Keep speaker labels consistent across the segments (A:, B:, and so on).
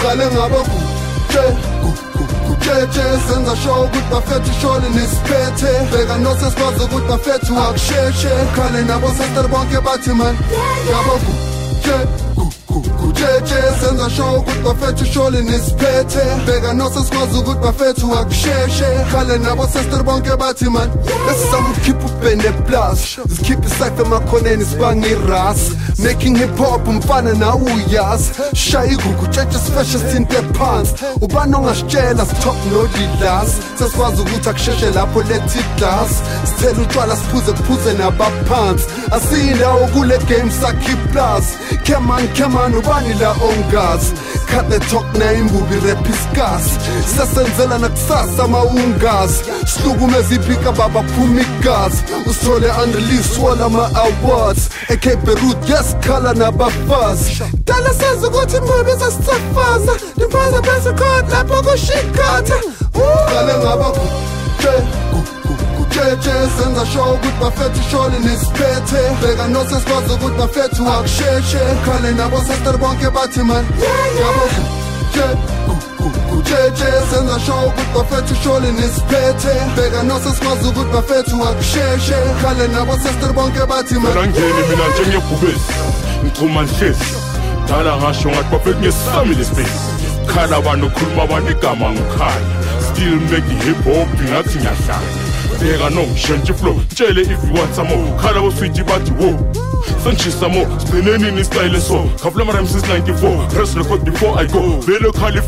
A: Qale ngaba kujeje senza show ukuthi bafethu ishole nisiphethe bheka nosesikwazi ukuthi bafethu akusheshe khale nabo sister bonke bathi man ngaba kujeje senza show ukuthi bafethu ishole nisiphethe bheka nosesikwazi ukuthi bafethu akusheshe khale nabo sister bonke bathi man lesizama ukukhipha ubhende plus sikhipha isayfe emakhoneni sibange iras making hip hop umfana nawe uyazi shaya igugu jeje sifeshe sithinte phansi ubani ongasitshela sitop nodilas sesikwazi ukuthi akusheshe lapho lethi glass sithela utshwala siphuze nabaphansi asiyindawo kule game sakhi plus come on ubani la ongazi cut the talk na imbubi rap iskas sesenzela nakusasa maungazi silukumeza iphika baba phuma igazi usithole unreleased wala ma-awards AK Beirut yesikhala nabafazi dala senza ukuthi imbubi zasisafaza limpaza besikhoda lapho kushikhatha qale ngaba kujeje senza show ukuthi bafethu ishole nisiphethe bheka nosesikwazi ukuthi bafethu akusheshe khale nabo sister bonke bathi man kujeje senza show ukuthi bafethu ishole nisiphethe bheka nosesikwazi ukuthi bafethu akusheshe khale nabo sister bonke bathi man
B: ngangeni mina njengebhubesi ngichuma nhlezi dala ngasho ngathi bafethu ngesifamily space khala abantu okhuluma abantu igama ngikhaya still make hip hop ngathi ngiyahlala bheka nongishentshe flow tshele if you want some more khala boswitch bathi wo sengishisa mo sipheneni ni style so khafula my rhymes since 94 press record before I go vele khali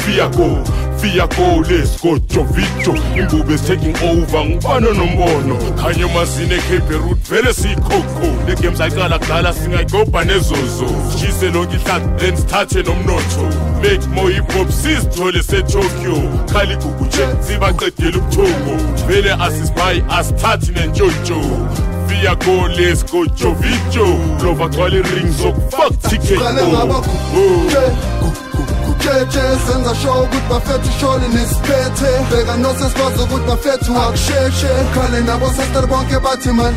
B: Fia go let's go Jovicho imbubi is taking over ngibana nombono khanye masine AK Beirut vele sikhokho the games ayikala kudala singayigobha nezozo shise lonke ihlathi then sithathe nomnotho make more hip hop sizithole seTokyo khali guguche sibaqedela ubuthongo vele asisibuy asithathi nentshotsho Fia go let's go Jovicho lova gcwala rings fuck ticket
A: kujeje senza show ukuthi bafethu ishole nisiphethe bheka nosesikwazi ukuthi bafethu akusheshe khale nabo sister bonke bathi man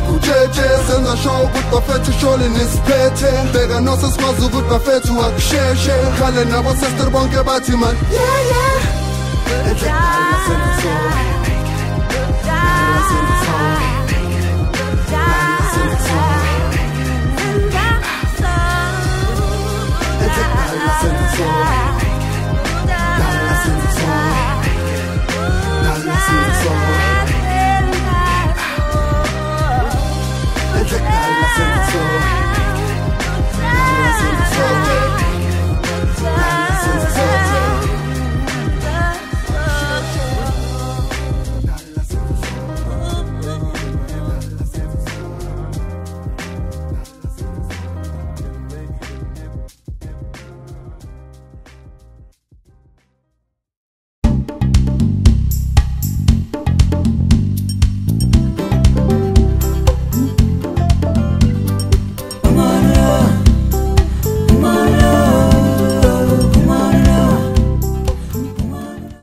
A: kujeje senza show ukuthi bafethu ishole nisiphethe bheka nosesikwazi ukuthi bafethu akusheshe khale nabo sister bonke bathi man